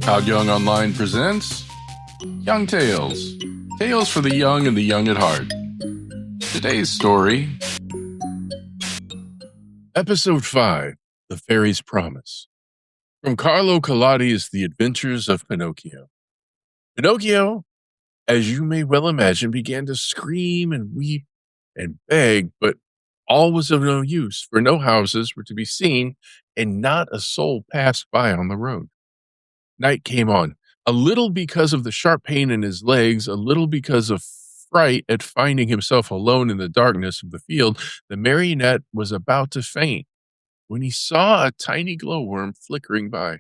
Todd Young Online presents Young Tales. Tales for the young and the young at heart. Today's story, Episode 5, The Fairy's Promise. From Carlo Collodi's The Adventures of Pinocchio. Pinocchio, as you may well imagine, began to scream and weep and beg, but all was of no use, for no houses were to be seen, and not a soul passed by on the road. Night came on, a little because of the sharp pain in his legs, a little because of fright at finding himself alone in the darkness of the field. The marionette was about to faint when he saw a tiny glowworm flickering by.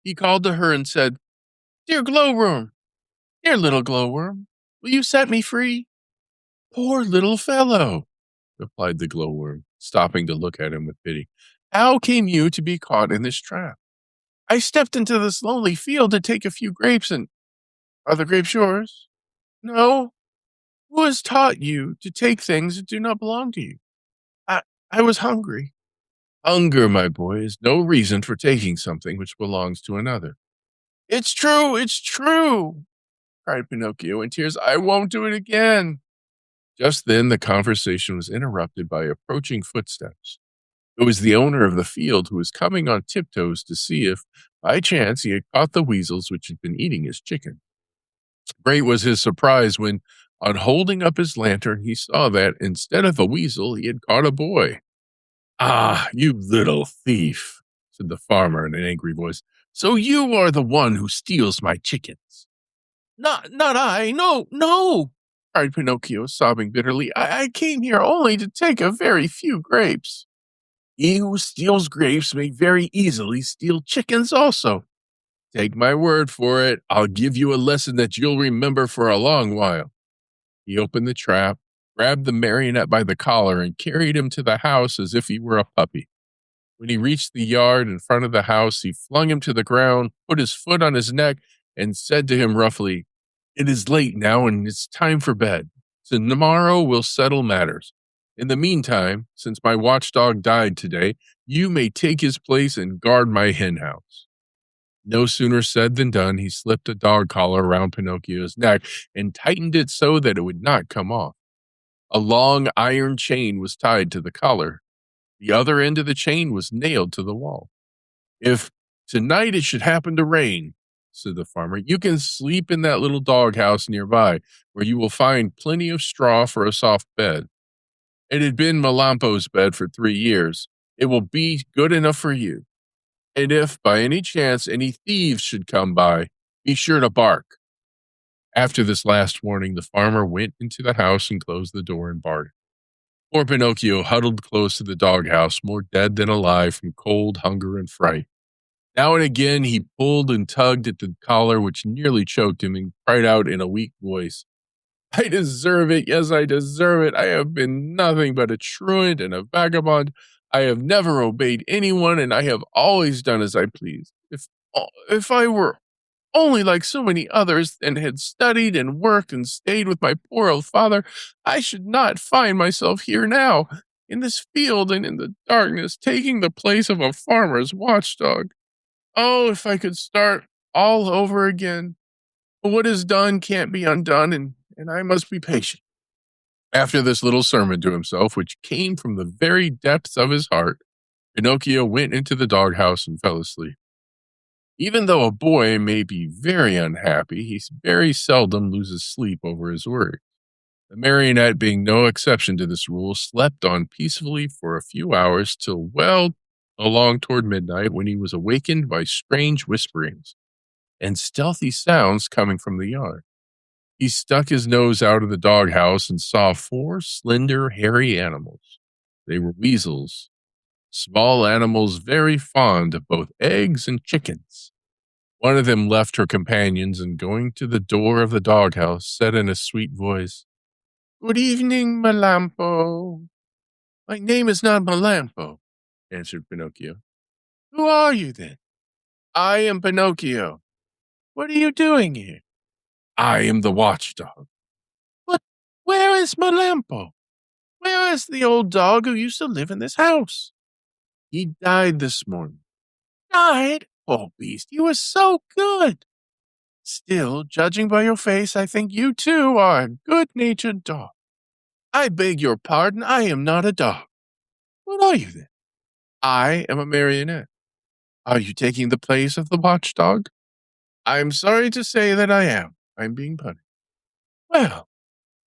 He called to her and said, "Dear glowworm, dear little glowworm, will you set me free?" "Poor little fellow," replied the glowworm, stopping to look at him with pity. "How came you to be caught in this trap?" "I stepped into this lonely field to take a few grapes, and are the grapes yours?" "No." "Who has taught you to take things that do not belong to you?" I was hungry." "Hunger, my boy, is no reason for taking something which belongs to another." It's true, cried Pinocchio in tears. "I won't do it again." Just then the conversation was interrupted by approaching footsteps. It was the owner of the field who was coming on tiptoes to see if, by chance, he had caught the weasels which had been eating his chicken. Great was his surprise when, on holding up his lantern, he saw that, instead of a weasel, he had caught a boy. "Ah, you little thief," said the farmer in an angry voice. "So you are the one who steals my chickens." Not I, no, cried Pinocchio, sobbing bitterly. I came here only to take a very few grapes." "He who steals grapes may very easily steal chickens also. Take my word for it, I'll give you a lesson that you'll remember for a long while." He opened the trap, grabbed the marionette by the collar, and carried him to the house as if he were a puppy. When he reached the yard in front of the house, he flung him to the ground, put his foot on his neck, and said to him roughly, "It is late now, and it's time for bed. So tomorrow we'll settle matters. In the meantime, since my watchdog died today, you may take his place and guard my hen house." No sooner said than done. He slipped a dog collar around Pinocchio's neck and tightened it so that it would not come off. A long iron chain was tied to the collar. The other end of the chain was nailed to the wall. "If tonight it should happen to rain," said the farmer, "you can sleep in that little doghouse nearby, where you will find plenty of straw for a soft bed. It had been Melampo's bed for 3 years. It will be good enough for you. And if, by any chance, any thieves should come by, be sure to bark." After this last warning, the farmer went into the house and closed the door and barked. Poor Pinocchio huddled close to the doghouse, more dead than alive from cold, hunger, and fright. Now and again he pulled and tugged at the collar, which nearly choked him, and cried out in a weak voice, "I deserve it, yes, I deserve it. I have been nothing but a truant and a vagabond. I have never obeyed anyone, and I have always done as I pleased. If I were only like so many others, and had studied and worked and stayed with my poor old father, I should not find myself here now, in this field and in the darkness, taking the place of a farmer's watchdog. Oh, if I could start all over again. But what is done can't be undone, and I must be patient." After this little sermon to himself, which came from the very depths of his heart, Pinocchio went into the doghouse and fell asleep. Even though a boy may be very unhappy, he very seldom loses sleep over his worries. The marionette, being no exception to this rule, slept on peacefully for a few hours till well along toward midnight, when he was awakened by strange whisperings and stealthy sounds coming from the yard. He stuck his nose out of the doghouse and saw 4 slender, hairy animals. They were weasels, small animals very fond of both eggs and chickens. One of them left her companions and, going to the door of the doghouse, said in a sweet voice, "Good evening, Melampo." "My name is not Melampo," answered Pinocchio. "Who are you, then?" "I am Pinocchio." "What are you doing here?" "I am the watchdog." "But where is Melampo? Where is the old dog who used to live in this house?" "He died this morning." "Died? Poor beast, you were so good. Still, judging by your face, I think you too are a good-natured dog. I beg your pardon, I am not a dog. What are you then? I am a marionette. Are you taking the place of the watchdog? I am sorry to say that I am. I'm being punished. Well,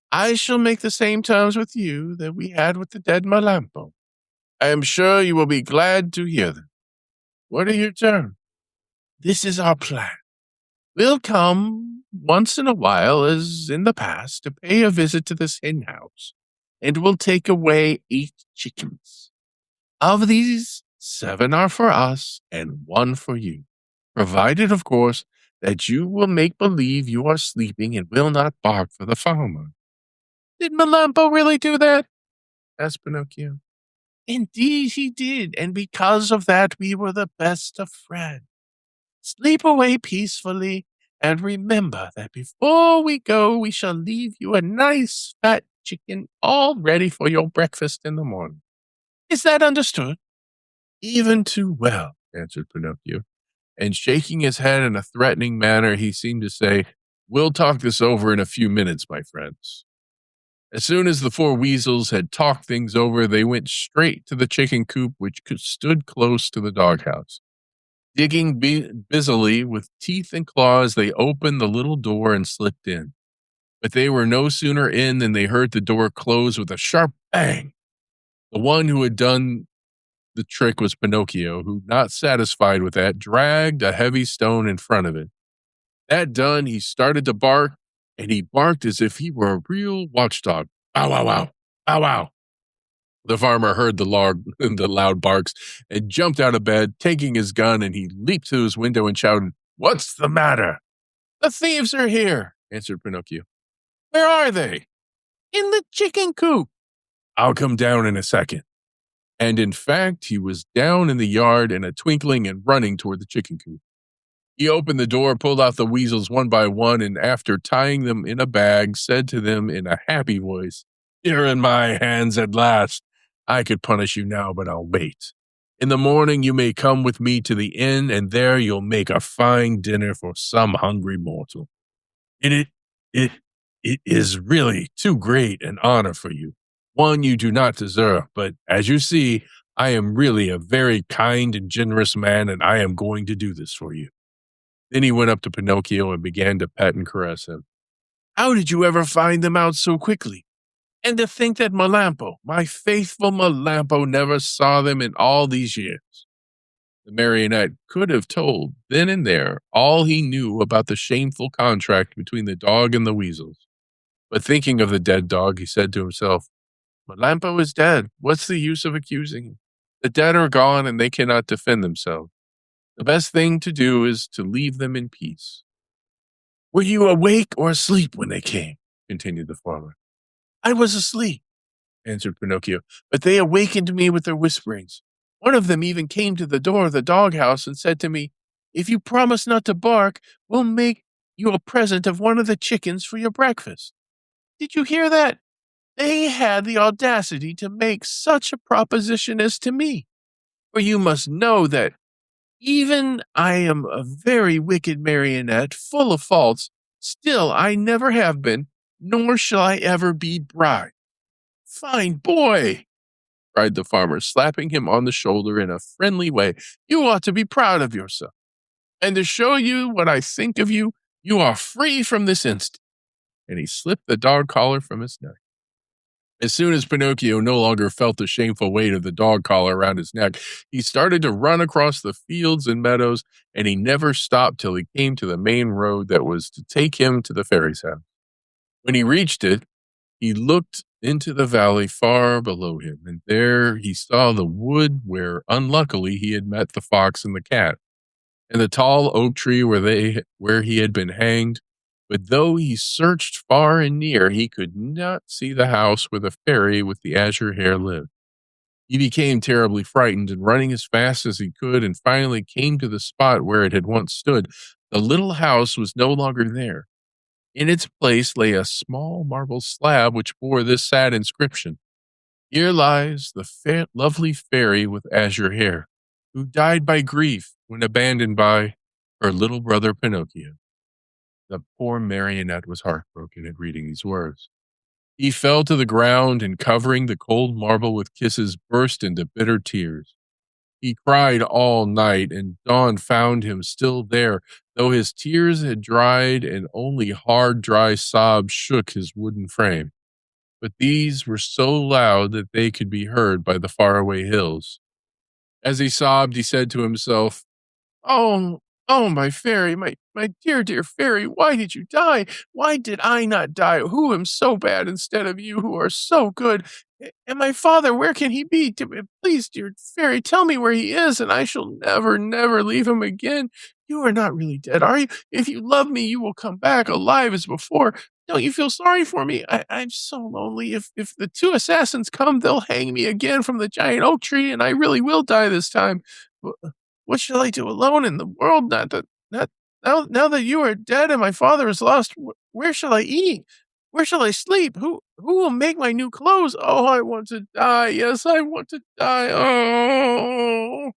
I shall make the same terms with you that we had with the dead Melampo. I am sure you will be glad to hear them. What are your terms? This is our plan. We'll come once in a while, as in the past, to pay a visit to this hen house, and we'll take away 8 chickens. Of these, 7 are for us and 1 for you, provided, of course, that you will make believe you are sleeping and will not bark for the farmer. Did Melampo really do that? Asked Pinocchio. Indeed he did, and because of that we were the best of friends. Sleep away peacefully, and remember that before we go we shall leave you a nice fat chicken all ready for your breakfast in the morning. Is that understood? Even too well, answered Pinocchio, and shaking his head in a threatening manner, he seemed to say, We'll talk this over in a few minutes, my friends. As soon as the 4 weasels had talked things over, they went straight to the chicken coop, which stood close to the doghouse. Digging busily with teeth and claws, they opened the little door and slipped in. But they were no sooner in than they heard the door close with a sharp bang. The one who had done the trick was Pinocchio, who, not satisfied with that, dragged a heavy stone in front of it. That done, he started to bark, and he barked as if he were a real watchdog. Bow, wow, wow, bow, wow. The farmer heard the loud barks and jumped out of bed, taking his gun, and he leaped to his window and shouted, What's the matter? The thieves are here, answered Pinocchio. Where are they? In the chicken coop. I'll come down in a second. And in fact, he was down in the yard in a twinkling and running toward the chicken coop. He opened the door, pulled out the weasels one by one, and after tying them in a bag, said to them in a happy voice, You're in my hands at last. I could punish you now, but I'll wait. In the morning you may come with me to the inn, and there you'll make a fine dinner for some hungry mortal. It is really too great an honor for you, one you do not deserve, but as you see, I am really a very kind and generous man, and I am going to do this for you. Then he went up to Pinocchio and began to pet and caress him. How did you ever find them out so quickly? And to think that Melampo, my faithful Melampo, never saw them in all these years. The marionette could have told, then and there, all he knew about the shameful contract between the dog and the weasels. But thinking of the dead dog, he said to himself, Melampo is dead. What's the use of accusing him? The dead are gone and they cannot defend themselves. The best thing to do is to leave them in peace. Were you awake or asleep when they came? Continued the farmer. I was asleep, answered Pinocchio, but they awakened me with their whisperings. One of them even came to the door of the doghouse and said to me, If you promise not to bark, we'll make you a present of one of the chickens for your breakfast. Did you hear that? They had the audacity to make such a proposition as to me. For you must know that even I am a very wicked marionette, full of faults, still I never have been, nor shall I ever be bribed. Fine boy, cried the farmer, slapping him on the shoulder in a friendly way. You ought to be proud of yourself. And to show you what I think of you, you are free from this instant. And he slipped the dog collar from his neck. As soon as Pinocchio no longer felt the shameful weight of the dog collar around his neck, he started to run across the fields and meadows, and he never stopped till he came to the main road that was to take him to the fairy's house. When he reached it, he looked into the valley far below him, and there he saw the wood where, unluckily, he had met the fox and the cat, and the tall oak tree where he had been hanged. But though he searched far and near, he could not see the house where the fairy with the azure hair lived. He became terribly frightened, and running as fast as he could, and finally came to the spot where it had once stood, the little house was no longer there. In its place lay a small marble slab which bore this sad inscription, Here lies the lovely fairy with azure hair. who died by grief when abandoned by her little brother Pinocchio. The poor marionette was heartbroken at reading these words. He fell to the ground and, covering the cold marble with kisses, burst into bitter tears. He cried all night, and dawn found him still there, though his tears had dried and only hard, dry sobs shook his wooden frame. But these were so loud that they could be heard by the faraway hills. As he sobbed, he said to himself, "Oh, oh, my fairy, my dear, dear fairy, why did you die? Why did I not die, who am so bad instead of you who are so good? And my father, where can he be? Please, dear fairy, tell me where he is, and I shall never, never leave him again. You are not really dead, are you? If you love me, you will come back alive as before. Don't you feel sorry for me? I'm so lonely. If the two assassins come, they'll hang me again from the giant oak tree, and I really will die this time. What shall I do alone in the world? Not now that you are dead and my father is lost. Where shall I eat? Where shall I sleep? Who will make my new clothes? Oh, I want to die. Yes, I want to die. Oh,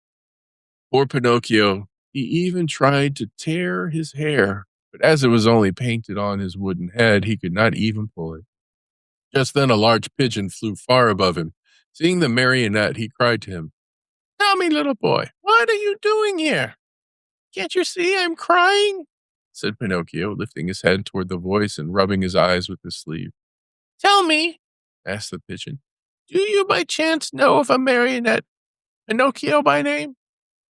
poor Pinocchio. He even tried to tear his hair, but as it was only painted on his wooden head, he could not even pull it. Just then, a large pigeon flew far above him. Seeing the marionette, he cried to him, "Tell me, little boy, what are you doing here? Can't you see I'm crying?" said Pinocchio, lifting his head toward the voice and rubbing his eyes with his sleeve. "Tell me," asked the pigeon, "do you by chance know of a marionette, Pinocchio by name?"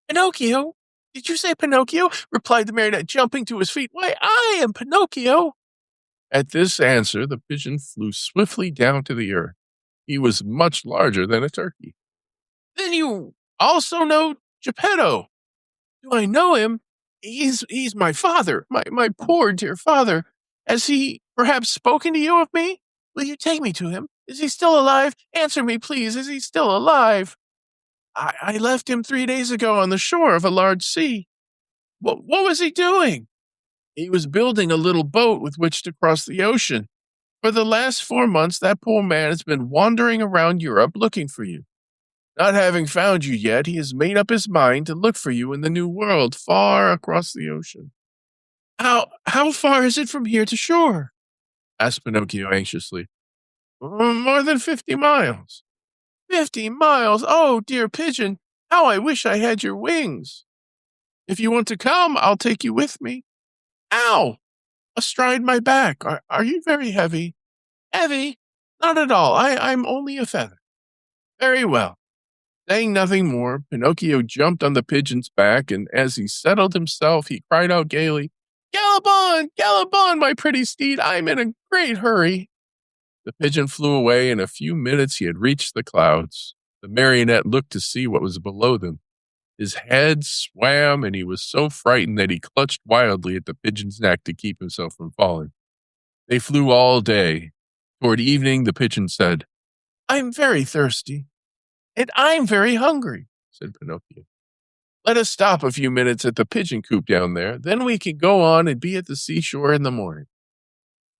"Pinocchio? Did you say Pinocchio?" replied the marionette, jumping to his feet. "Why, I am Pinocchio." At this answer, the pigeon flew swiftly down to the earth. He was much larger than a turkey. "Then you also know Geppetto?" "Do I know him? He's my father, my poor dear father. Has he perhaps spoken to you of me? Will you take me to him? Is he still alive? Answer me, please. Is he still alive?" I left him 3 days ago on the shore of a large sea." What was he doing?" "He was building a little boat with which to cross the ocean. For the last 4 months, that poor man has been wandering around Europe looking for you. Not having found you yet, he has made up his mind to look for you in the New World, far across the ocean." How far is it from here to shore?" asked Pinocchio anxiously. More than 50 miles." 50 miles? Oh, dear pigeon, how I wish I had your wings. If you want to come, I'll take you with me." "Ow! Astride my back. Are you very heavy?" "Heavy? Not at all. I'm only a feather." "Very well." Saying nothing more, Pinocchio jumped on the pigeon's back, and as he settled himself, he cried out gaily, gallop on, my pretty steed. I'm in a great hurry." The pigeon flew away. In a few minutes, he had reached the clouds. The marionette looked to see what was below them. His head swam, and he was so frightened that he clutched wildly at the pigeon's neck to keep himself from falling. They flew all day. Toward evening, the pigeon said, "I'm very thirsty." "And I'm very hungry," said Pinocchio. "Let us stop a few minutes at the pigeon coop down there. Then we can go on and be at the seashore in the morning."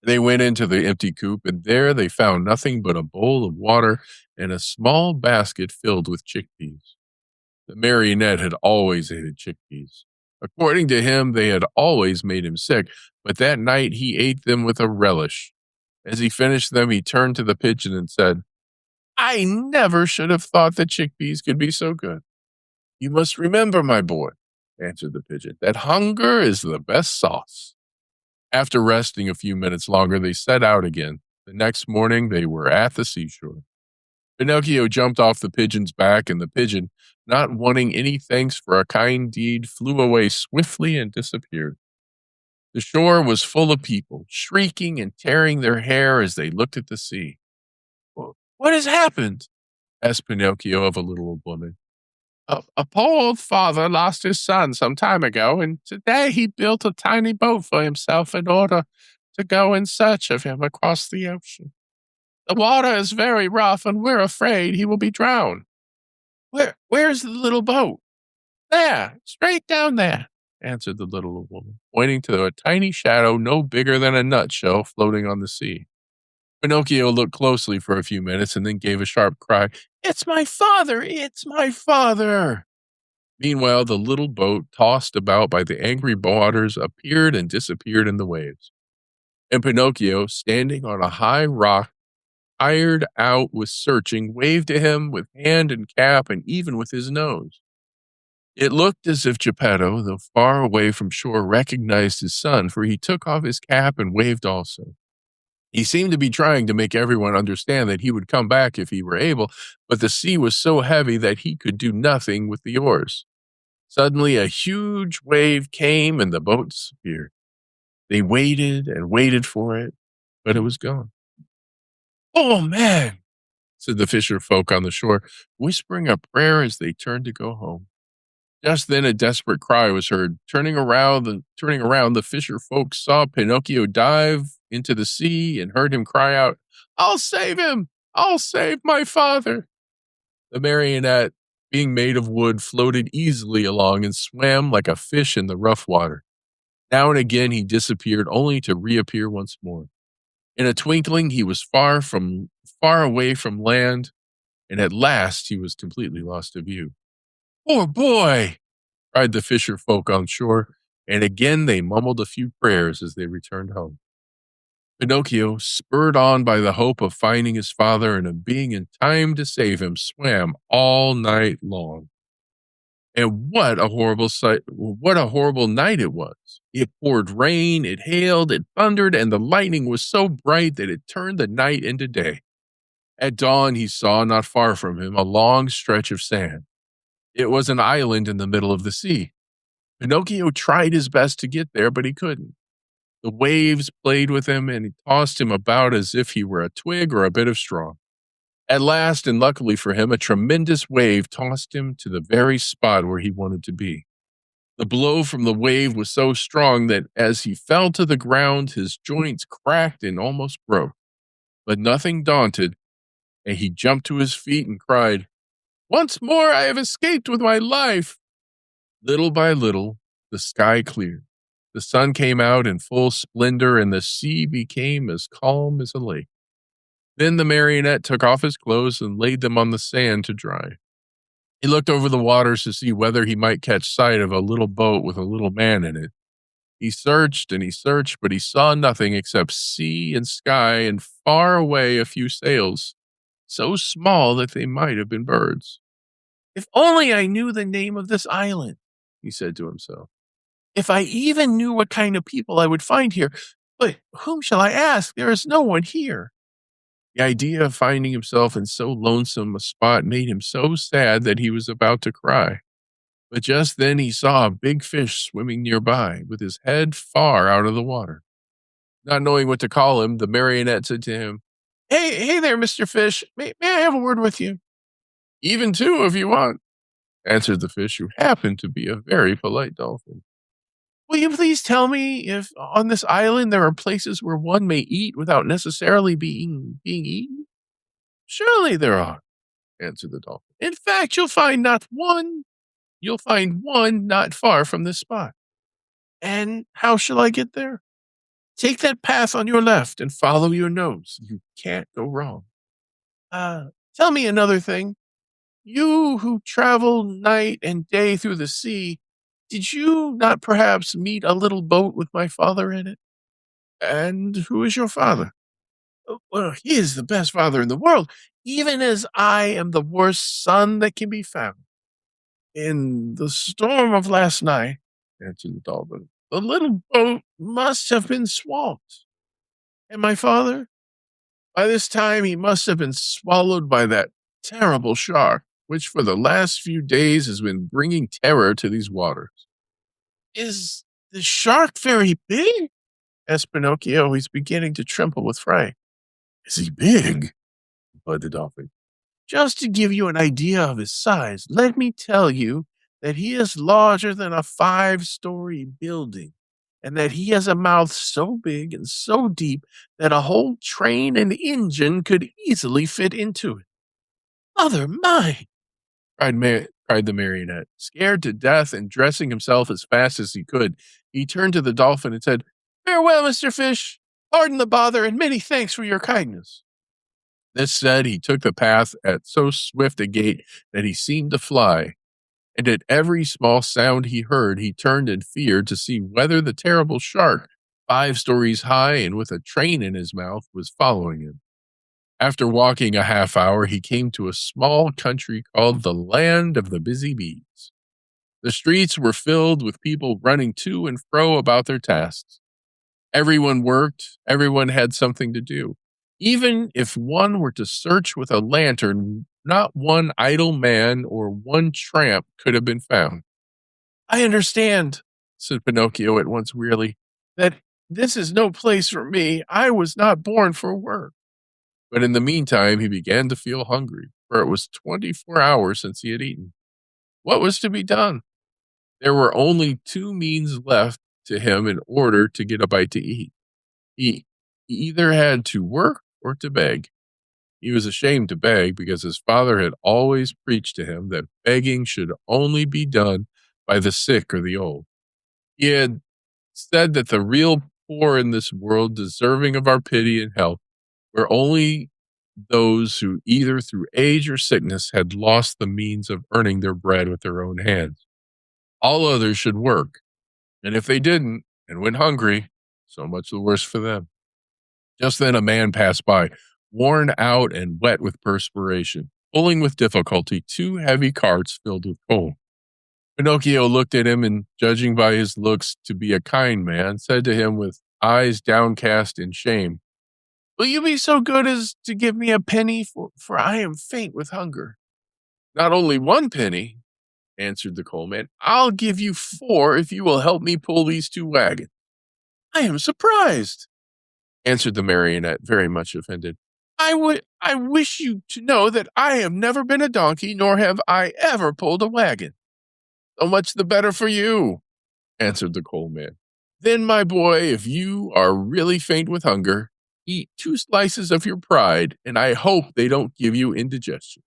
They went into the empty coop, and there they found nothing but a bowl of water and a small basket filled with chickpeas. The marionette had always hated chickpeas. According to him, they had always made him sick, but that night he ate them with a relish. As he finished them, he turned to the pigeon and said, "I never should have thought that chickpeas could be so good." "You must remember, my boy," answered the pigeon, "that hunger is the best sauce." After resting a few minutes longer, they set out again. The next morning, they were at the seashore. Pinocchio jumped off the pigeon's back, and the pigeon, not wanting any thanks for a kind deed, flew away swiftly and disappeared. The shore was full of people, shrieking and tearing their hair as they looked at the sea. "What has happened?" asked Pinocchio of a little old woman. A poor old father lost his son some time ago, and today he built a tiny boat for himself in order to go in search of him across the ocean. The water is very rough, and we're afraid he will be drowned." Where's the little boat?" "There, straight down there," answered the little old woman, pointing to a tiny shadow no bigger than a nutshell floating on the sea. Pinocchio looked closely for a few minutes and then gave a sharp cry. "It's my father! It's my father!" Meanwhile, the little boat, tossed about by the angry waters, appeared and disappeared in the waves. And Pinocchio, standing on a high rock, tired out with searching, waved to him with hand and cap and even with his nose. It looked as if Geppetto, though far away from shore, recognized his son, for he took off his cap and waved also. He seemed to be trying to make everyone understand that he would come back if he were able, but the sea was so heavy that he could do nothing with the oars. Suddenly, a huge wave came and the boat disappeared. They waited and waited for it, but it was gone. "Oh, man," said the fisher folk on the shore, whispering a prayer as they turned to go home. Just then a desperate cry was heard. Turning around, the fisher folk saw Pinocchio dive into the sea and heard him cry out, "I'll save him! I'll save my father!" The marionette, being made of wood, floated easily along and swam like a fish in the rough water. Now and again he disappeared, only to reappear once more. In a twinkling he was far away from land, and at last he was completely lost to view. "Poor boy!" cried the fisher folk on shore, and again they mumbled a few prayers as they returned home. Pinocchio, spurred on by the hope of finding his father and of being in time to save him, swam all night long. And what a horrible sight, what a horrible night it was. It poured rain, it hailed, it thundered, and the lightning was so bright that it turned the night into day. At dawn, he saw, not far from him, a long stretch of sand. It was an island in the middle of the sea. Pinocchio tried his best to get there, but he couldn't. The waves played with him and tossed him about as if he were a twig or a bit of straw. At last, and luckily for him, a tremendous wave tossed him to the very spot where he wanted to be. The blow from the wave was so strong that as he fell to the ground, his joints cracked and almost broke. But nothing daunted, and he jumped to his feet and cried, "Once more I have escaped with my life!" Little by little, the sky cleared. The sun came out in full splendor, and the sea became as calm as a lake. Then the marionette took off his clothes and laid them on the sand to dry. He looked over the waters to see whether he might catch sight of a little boat with a little man in it. He searched and he searched, but he saw nothing except sea and sky and far away a few sails, so small that they might have been birds. "If only I knew the name of this island," he said to himself. "If I even knew what kind of people I would find here. But whom shall I ask? There is no one here." The idea of finding himself in so lonesome a spot made him so sad that he was about to cry. But just then he saw a big fish swimming nearby, with his head far out of the water. Not knowing what to call him, the marionette said to him, Hey there, Mr. Fish. May I have a word with you?" "Even two, if you want," answered the fish, who happened to be a very polite dolphin. "Will you please tell me if on this island there are places where one may eat without necessarily being eaten?" "Surely there are," answered the dolphin. "In fact, you'll find one not far from this spot." "And how shall I get there?" "Take that path on your left and follow your nose. You can't go wrong." Tell me another thing. You who travel night and day through the sea, did you not perhaps meet a little boat with my father in it?" "And who is your father?" "Oh, well, he is the best father in the world, even as I am the worst son that can be found. In the storm of last night," answered the dolphin, "the little boat must have been swamped. And my father? By this time he must have been swallowed by that terrible shark, which for the last few days has been bringing terror to these waters." "Is the shark very big?" asked Pinocchio. He's beginning to tremble with fright. "Is he big?" replied the dolphin. "Just to give you an idea of his size, let me tell you that he is larger than a 5-story building, and that he has a mouth so big and so deep that a whole train and engine could easily fit into it." "Mother mine!" cried the marionette. Scared to death and dressing himself as fast as he could, he turned to the dolphin and said, "Farewell, Mr. Fish. Pardon the bother, and many thanks for your kindness." This said, he took the path at so swift a gait that he seemed to fly, and at every small sound he heard, he turned in fear to see whether the terrible shark, 5 stories high and with a train in his mouth, was following him. After walking a half hour, he came to a small country called the Land of the Busy Bees. The streets were filled with people running to and fro about their tasks. Everyone worked, everyone had something to do. Even if one were to search with a lantern, not one idle man or one tramp could have been found. I understand, said Pinocchio at once wearily, that this is no place for me. I was not born for work. But in the meantime, he began to feel hungry, for it was 24 hours since he had eaten. What was to be done? There were only 2 means left to him in order to get a bite to eat. He either had to work or to beg. He was ashamed to beg because his father had always preached to him that begging should only be done by the sick or the old. He had said that the real poor in this world, deserving of our pity and help, were only those who, either through age or sickness, had lost the means of earning their bread with their own hands. All others should work, and if they didn't and went hungry, so much the worse for them. Just then a man passed by, worn out and wet with perspiration, pulling with difficulty 2 heavy carts filled with coal. Pinocchio looked at him and, judging by his looks to be a kind man, said to him with eyes downcast in shame, "Will you be so good as to give me a penny, for I am faint with hunger?" "Not only 1 penny," answered the coalman. "I'll give you 4 if you will help me pull these 2 wagons." "I am surprised," answered the marionette, very much offended. I wish you to know that I have never been a donkey, nor have I ever pulled a wagon." "So much the better for you," answered the coalman. "Then, my boy, if you are really faint with hunger, eat 2 slices of your pride, and I hope they don't give you indigestion."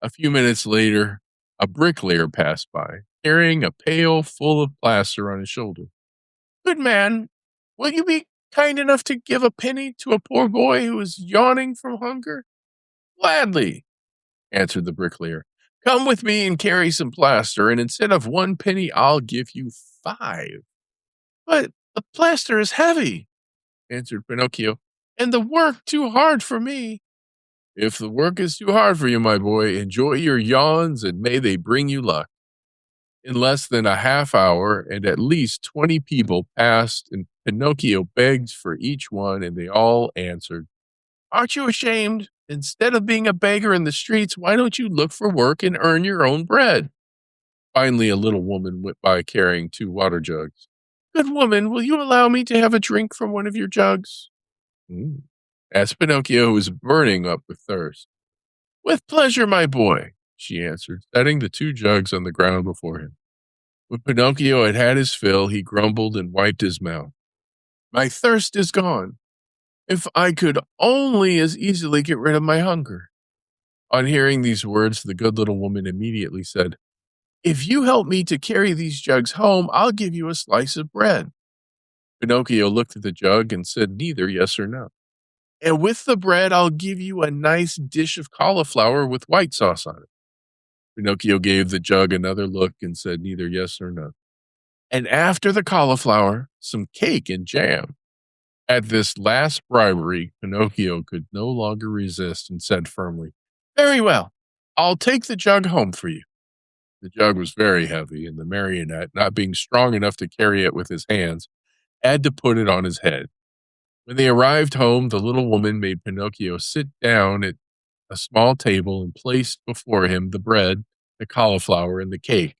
A few minutes later, a bricklayer passed by, carrying a pail full of plaster on his shoulder. "Good man, will you be kind enough to give a penny to a poor boy who is yawning from hunger?" "Gladly," answered the bricklayer. "Come with me and carry some plaster, and instead of 1 penny, I'll give you 5. "But the plaster is heavy," answered Pinocchio, "and the work too hard for me." "If the work is too hard for you, my boy, enjoy your yawns, and may they bring you luck." In less than a half hour, and at least 20 people passed, and Pinocchio begged for each one, and they all answered, "Aren't you ashamed? Instead of being a beggar in the streets, why don't you look for work and earn your own bread?" Finally, a little woman went by carrying 2 water jugs. "Good woman, will you allow me to have a drink from one of your jugs?" "Mm," asked Pinocchio, who was burning up with thirst. "With pleasure, my boy," she answered, setting the 2 jugs on the ground before him. When Pinocchio had had his fill, he grumbled and wiped his mouth. "My thirst is gone. If I could only as easily get rid of my hunger." On hearing these words, the good little woman immediately said, "If you help me to carry these jugs home, I'll give you a slice of bread." Pinocchio looked at the jug and said neither yes or no. "And with the bread, I'll give you a nice dish of cauliflower with white sauce on it." Pinocchio gave the jug another look and said neither yes or no. "And after the cauliflower, some cake and jam." At this last bribery, Pinocchio could no longer resist and said firmly, "Very well, I'll take the jug home for you." The jug was very heavy, and the marionette, not being strong enough to carry it with his hands, had to put it on his head. When they arrived home, the little woman made Pinocchio sit down at a small table and placed before him the bread, the cauliflower, and the cake.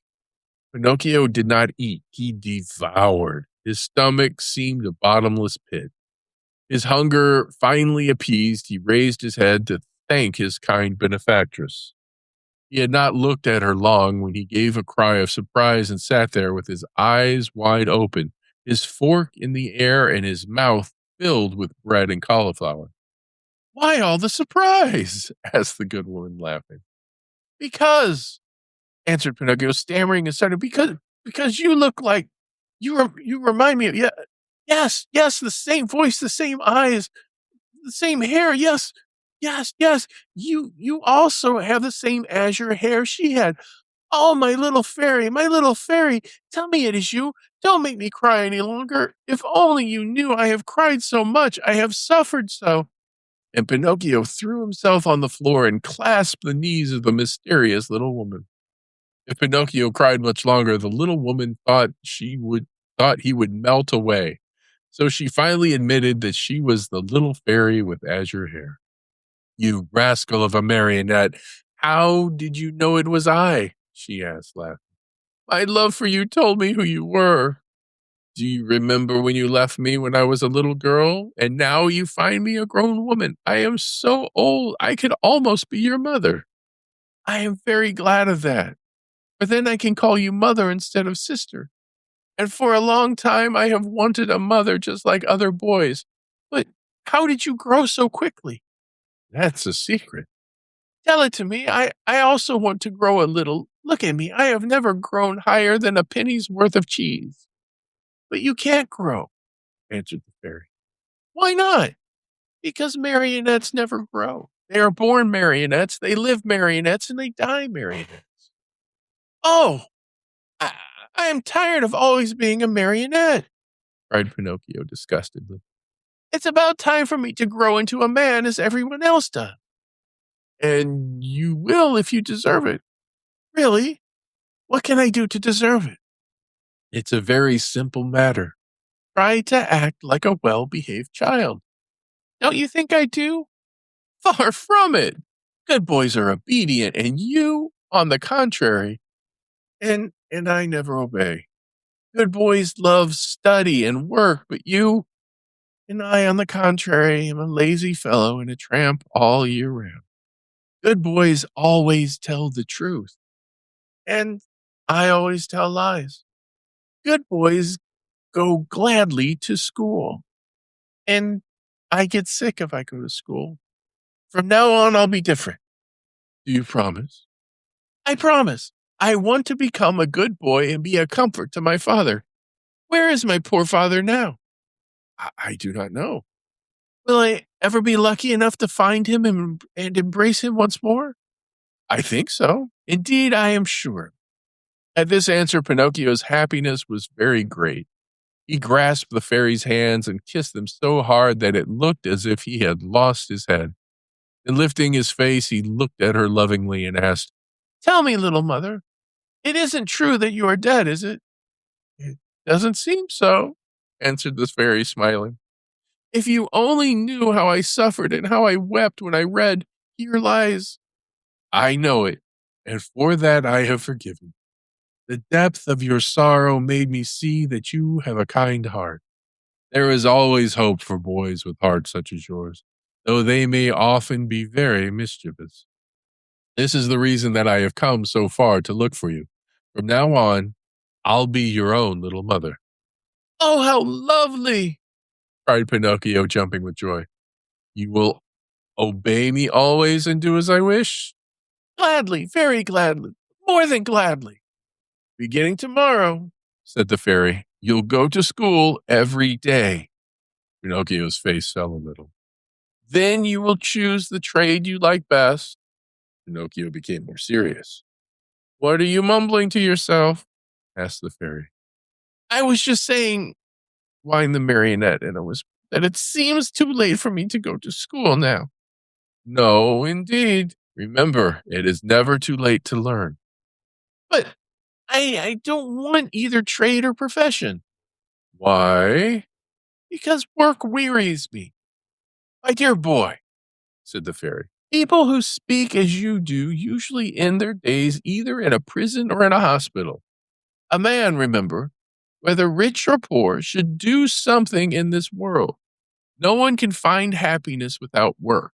Pinocchio did not eat, he devoured. His stomach seemed a bottomless pit. His hunger finally appeased, he raised his head to thank his kind benefactress. He had not looked at her long when he gave a cry of surprise and sat there with his eyes wide open, his fork in the air and his mouth filled with bread and cauliflower. "Why all the surprise?" asked the good woman, laughing. "Because," answered Pinocchio, stammering and stuttering, because you look like, you remind me of, yeah, yes, the same voice, the same eyes, the same hair, yes. You also have the same azure hair she had. Oh, my little fairy, tell me it is you. Don't make me cry any longer. If only you knew I have cried so much, I have suffered so. And Pinocchio threw himself on the floor and clasped the knees of the mysterious little woman. If Pinocchio cried much longer, the little woman thought he would melt away. So she finally admitted that she was the little fairy with azure hair. You rascal of a marionette, how did you know it was I? She asked, laughing. My love for you told me who you were. Do you remember when you left me when I was a little girl, and now you find me a grown woman? I am so old, I could almost be your mother. I am very glad of that, for then I can call you mother instead of sister. And for a long time, I have wanted a mother just like other boys. But how did you grow so quickly? That's a secret. Tell it to me. I also want to grow a little. Look at me. I have never grown higher than a penny's worth of cheese. But you can't grow, answered the fairy. Why not? Because marionettes never grow. They are born marionettes, they live marionettes, and they die marionettes. Oh, I, I am tired of always being a marionette, cried Pinocchio disgustedly. It's about time for me to grow into a man as everyone else does. And you will if you deserve it. Really? What can I do to deserve it? It's a very simple matter. Try to act like a well-behaved child. Don't you think I do? Far from it. Good boys are obedient, and you, on the contrary, and I never obey. Good boys love study and work, but you and I, on the contrary, am a lazy fellow and a tramp all year round. Good boys always tell the truth, and I always tell lies. Good boys go gladly to school, and I get sick if I go to school. From now on, I'll be different. Do you promise? I promise. I want to become a good boy and be a comfort to my father. Where is my poor father now? I do not know. Will I ever be lucky enough to find him and embrace him once more? I think so. Indeed, I am sure. At this answer, Pinocchio's happiness was very great. He grasped the fairy's hands and kissed them so hard that it looked as if he had lost his head. And lifting his face, he looked at her lovingly and asked, Tell me, little mother, it isn't true that you are dead, is it? It doesn't seem so, answered the fairy, smiling. If you only knew how I suffered and how I wept when I read, Here lies. I know it, and for that I have forgiven. The depth of your sorrow made me see that you have a kind heart. There is always hope for boys with hearts such as yours, though they may often be very mischievous. This is the reason that I have come so far to look for you. From now on, I'll be your own little mother. Oh, how lovely! Cried Pinocchio, jumping with joy. You will obey me always and do as I wish? Gladly, very gladly, more than gladly. Beginning tomorrow, said the fairy, you'll go to school every day. Pinocchio's face fell a little. Then you will choose the trade you like best. Pinocchio became more serious. What are you mumbling to yourself? Asked the fairy. I was just saying, whined the marionette, and that it seems too late for me to go to school now. No, indeed. Remember, it is never too late to learn. But I don't want either trade or profession. Why? Because work wearies me. My dear boy, said the fairy, people who speak as you do usually end their days either in a prison or in a hospital. A man, remember, whether rich or poor, should do something in this world. No one can find happiness without work.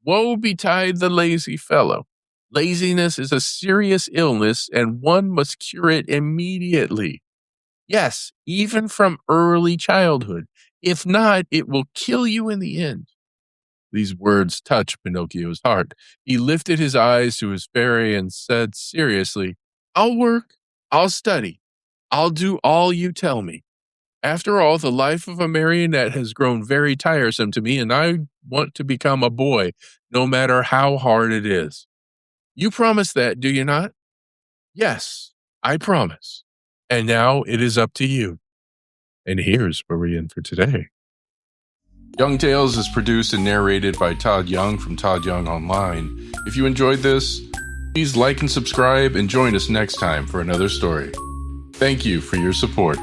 Woe betide the lazy fellow. Laziness is a serious illness, and one must cure it immediately. Yes, even from early childhood. If not, it will kill you in the end. These words touched Pinocchio's heart. He lifted his eyes to his fairy and said seriously, I'll work, I'll study, I'll do all you tell me. After all, the life of a marionette has grown very tiresome to me, and I want to become a boy, no matter how hard it is. You promise that, do you not? Yes, I promise. And now it is up to you. And here's where we're in for today. Young Tales is produced and narrated by Todd Young from Todd Young Online. If you enjoyed this, please like and subscribe and join us next time for another story. Thank you for your support.